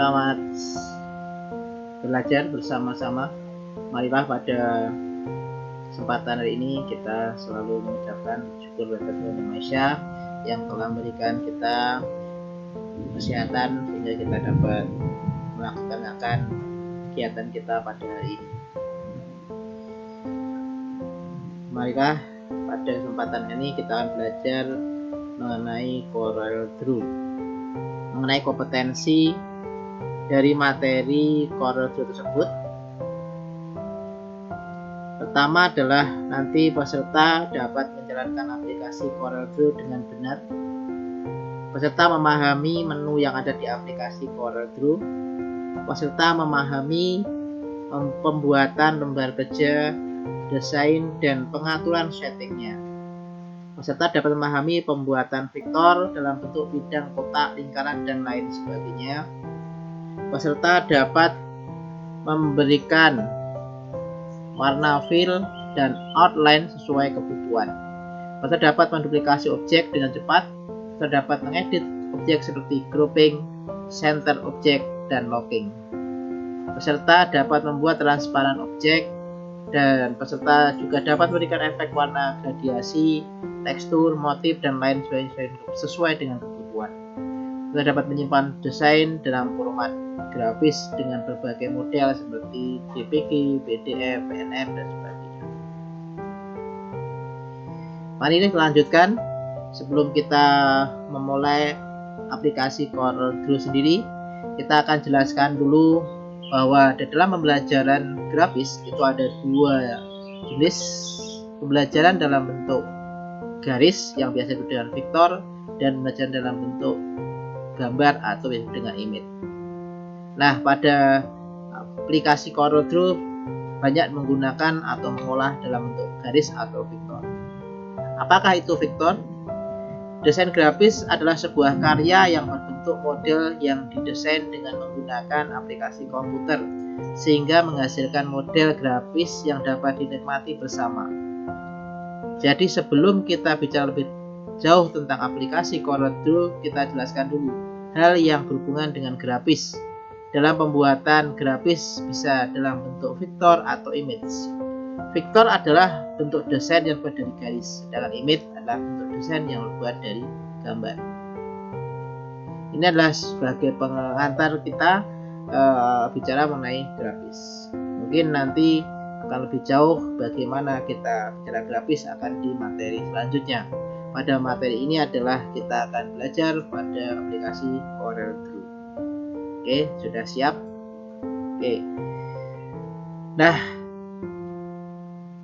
Selamat belajar bersama-sama. Marilah pada kesempatan hari ini kita selalu mengucapkan syukur kepada Tuhan Yang Maha Esa yang telah memberikan kita kesehatan sehingga kita dapat melaksanakan kegiatan kita pada hari ini. Marilah pada kesempatan ini kita akan belajar mengenai CorelDRAW, mengenai kompetensi dari materi CorelDRAW tersebut. Pertama adalah nanti peserta dapat menjalankan aplikasi CorelDRAW dengan benar. Peserta memahami menu yang ada di aplikasi CorelDRAW. Peserta memahami pembuatan lembar kerja, desain, dan pengaturan settingnya. Peserta dapat memahami pembuatan vektor dalam bentuk bidang, kotak, lingkaran, dan lain sebagainya. Peserta dapat memberikan warna fill dan outline sesuai kebutuhan. Peserta dapat menduplikasi objek dengan cepat. Peserta dapat mengedit objek seperti grouping, center objek, dan locking. Peserta dapat membuat transparan objek, dan peserta juga dapat memberikan efek warna, gradiasi, tekstur, motif, dan lain sebagainya sesuai dengan kebutuhan. Peserta dapat menyimpan desain dalam format grafis dengan berbagai model seperti JPG, PDF, PNF, dan sebagainya. Mari kita lanjutkan. Sebelum kita memulai aplikasi CorelDRAW sendiri, kita akan jelaskan dulu bahwa dalam pembelajaran grafis itu ada dua jenis pembelajaran dalam bentuk garis yang biasa disebut dengan vektor, dan pembelajaran dalam bentuk gambar atau dengan image. Nah, pada aplikasi CorelDRAW banyak menggunakan atau mengolah dalam bentuk garis atau vektor. Apakah itu vektor? Desain grafis adalah sebuah karya yang berbentuk model yang didesain dengan menggunakan aplikasi komputer sehingga menghasilkan model grafis yang dapat dinikmati bersama. Jadi sebelum kita bicara lebih jauh tentang aplikasi CorelDRAW, kita jelaskan dulu hal yang berhubungan dengan grafis. Dalam pembuatan grafis bisa dalam bentuk vektor atau image. Vektor adalah bentuk desain yang terbuat dari garis, sedangkan image adalah bentuk desain yang terbuat dari gambar. Ini adalah sebagai pengantar kita bicara mengenai grafis. Mungkin nanti akan lebih jauh bagaimana kita bicara grafis akan di materi selanjutnya. Pada materi ini adalah kita akan belajar pada aplikasi CorelDRAW. Oke, sudah siap? Oke. Nah,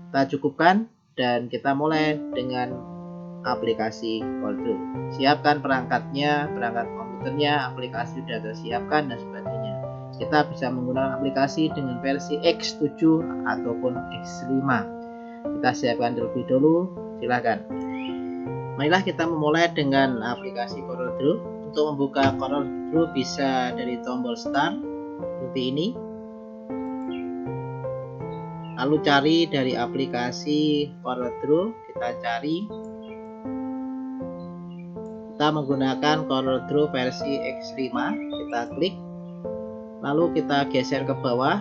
kita cukupkan dan kita mulai dengan aplikasi CorelDRAW. Siapkan perangkatnya, perangkat komputernya, aplikasi sudah tersiapkan dan sebagainya. Kita bisa menggunakan aplikasi dengan versi X7 ataupun X5. Kita siapkan terlebih dahulu, silakan. Marilah kita memulai dengan aplikasi CorelDRAW. Untuk membuka CorelDRAW bisa dari tombol start seperti ini. Lalu cari dari aplikasi CorelDRAW, kita cari. Kita menggunakan CorelDRAW versi X5, kita klik. Lalu kita geser ke bawah,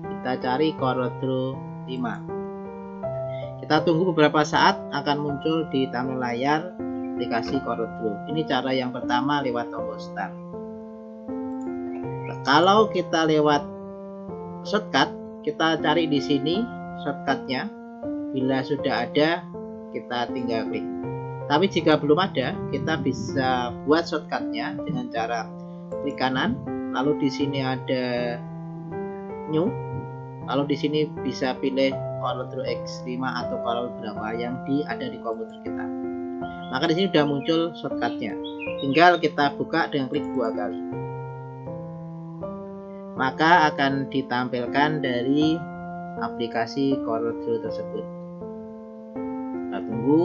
kita cari CorelDRAW 5. Kita tunggu beberapa saat, akan muncul di thumbnail layar aplikasi CorelDRAW. Ini cara yang pertama lewat tombol start. Kalau kita lewat shortcut, kita cari di sini shortcutnya. Bila sudah ada, kita tinggal klik. Tapi jika belum ada, kita bisa buat shortcutnya dengan cara klik kanan. Lalu di sini ada new. Lalu di sini bisa pilih CorelDRAW X5 atau CorelDRAW berapa yang ada di komputer kita. Maka di sini sudah muncul shortcutnya. Tinggal kita buka dengan klik 2 kali. Maka akan ditampilkan dari aplikasi CorelDRAW tersebut. Kita tunggu.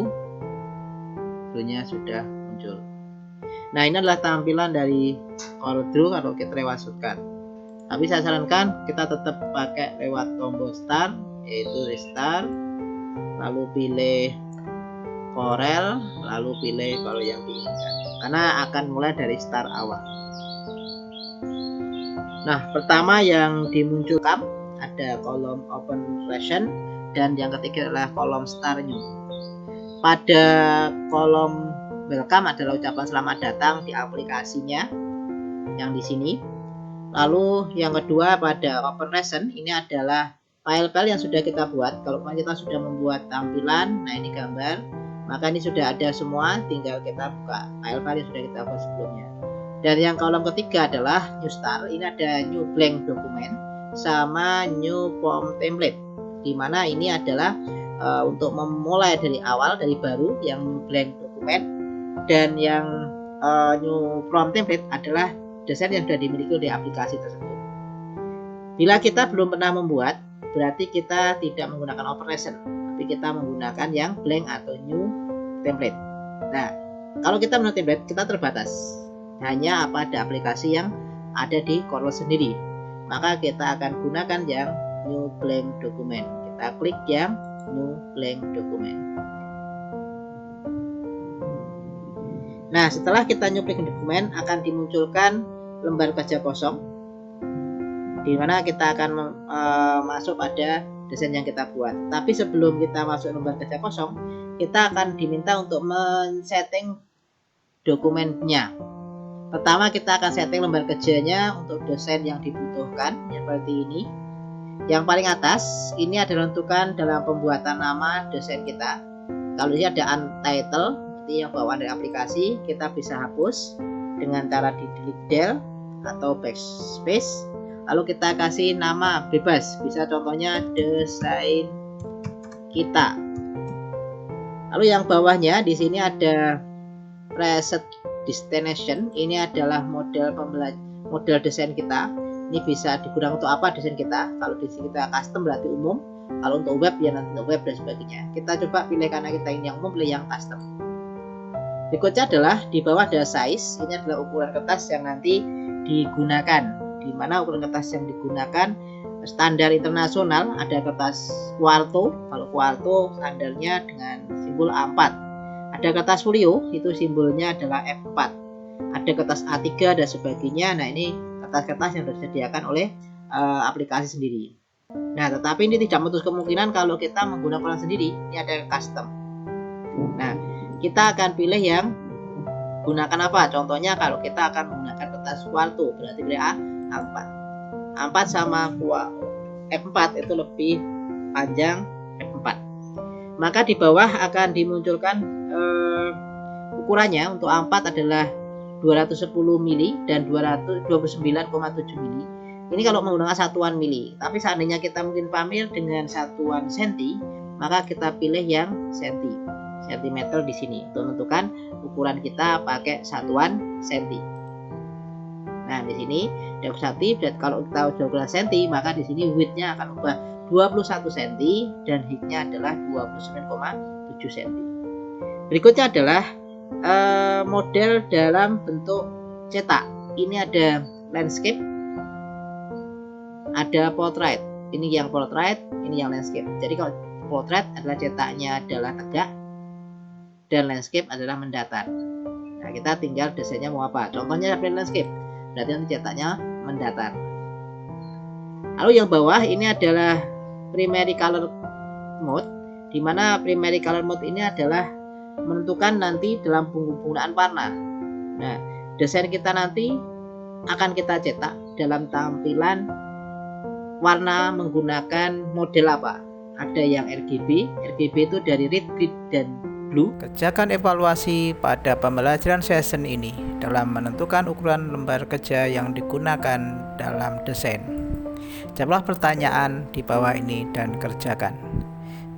Videonya sudah muncul. Nah, ini adalah tampilan dari CorelDRAW kalau kita lewat shortcut. Tapi saya sarankan kita tetap pakai lewat tombol start, yaitu restart. Lalu pilih Corel, lalu pilih Corel yang diinginkan, karena akan mulai dari start awal. Nah, pertama yang dimunculkan ada kolom open version dan yang ketiga adalah kolom start new. Pada kolom welcome adalah ucapan selamat datang di aplikasinya yang di sini. Lalu yang kedua pada open recent ini adalah file-file yang sudah kita buat. Kalau kita sudah membuat tampilan, nah ini gambar, maka ini sudah ada semua, tinggal kita buka file-file yang sudah kita buat sebelumnya. Dan yang kolom ketiga adalah new start, ini ada new blank document sama new form template, dimana ini adalah untuk memulai dari awal, dari baru yang new blank document, dan yang new form template adalah desain yang sudah dimiliki di aplikasi tersebut. Bila kita belum pernah membuat, berarti kita tidak menggunakan open recent, tapi kita menggunakan yang blank atau new template. Nah, kalau kita menggunakan template, kita terbatas hanya pada aplikasi yang ada di Corel sendiri, maka kita akan gunakan yang new blank document. Kita klik yang new blank document. Nah, setelah kita new blank document akan dimunculkan lembar kerja kosong, di mana kita akan masuk pada desain yang kita buat. Tapi sebelum kita masuk lembar kerja kosong, kita akan diminta untuk men-setting dokumennya. Pertama kita akan setting lembar kerjanya untuk desain yang dibutuhkan seperti ini. Yang paling atas ini adalah menentukan dalam pembuatan nama desain kita. Kalau ini ada untitled, berarti yang bawaan dari aplikasi, kita bisa hapus dengan cara di delete del atau backspace. Lalu kita kasih nama bebas, bisa contohnya desain kita. Lalu yang bawahnya di sini ada preset destination, ini adalah model desain kita. Ini bisa digunakan untuk apa desain kita. Kalau di sini kita custom berarti umum, kalau untuk web ya nanti untuk web dan sebagainya. Kita coba pilih, karena kita ini yang umum, pilih yang custom. Berikutnya adalah di bawah ada size, ini adalah ukuran kertas yang nanti digunakan, di mana ukuran kertas yang digunakan standar internasional ada kertas quarto. Kalau quarto standarnya dengan simbol A4. Ada kertas folio, itu simbolnya adalah F4. Ada kertas A3 dan sebagainya. Nah, ini kertas-kertas yang sudah disediakan oleh aplikasi sendiri. Nah, tetapi ini tidak menutup kemungkinan kalau kita menggunakan sendiri. Ini ada custom. Nah, kita akan pilih yang gunakan apa? Contohnya kalau kita akan menggunakan kertas quarto, berarti pilih A4. A4 sama F4 itu lebih panjang F4. Maka di bawah akan dimunculkan ukurannya. Untuk A4 adalah 210 mili dan 229,7 mili. Ini kalau menggunakan satuan mili. Tapi seandainya kita mungkin familiar dengan satuan senti, maka kita pilih yang sentimeter di sini untuk menentukan ukuran kita pakai satuan senti. Nah, di sini demonstratif, dan kalau kita sudah ukuran senti, maka di sini width-nya akan berubah 21 cm dan height-nya adalah 29,7 cm. Berikutnya adalah model dalam bentuk cetak. Ini ada landscape, ada portrait. Ini yang portrait, ini yang landscape. Jadi kalau portrait adalah cetaknya adalah tegak dan landscape adalah mendatar. Nah, kita tinggal desainnya mau apa. Contohnya seperti landscape, berarti nanti cetaknya mendatar. Lalu yang bawah ini adalah primary color mode, di mana primary color mode ini adalah menentukan nanti dalam penggunaan warna. Nah, desain kita nanti akan kita cetak dalam tampilan warna menggunakan model apa. Ada yang RGB itu dari red, green, dan blue. Kerjakan evaluasi pada pembelajaran session ini dalam menentukan ukuran lembar kerja yang digunakan dalam desain. Jawablah pertanyaan di bawah ini dan kerjakan.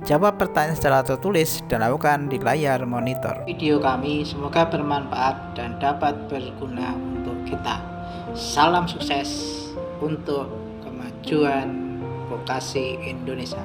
Jawab pertanyaan secara tertulis dan lakukan di layar monitor. Video kami semoga bermanfaat dan dapat berguna untuk kita. Salam sukses untuk kemajuan vokasi Indonesia.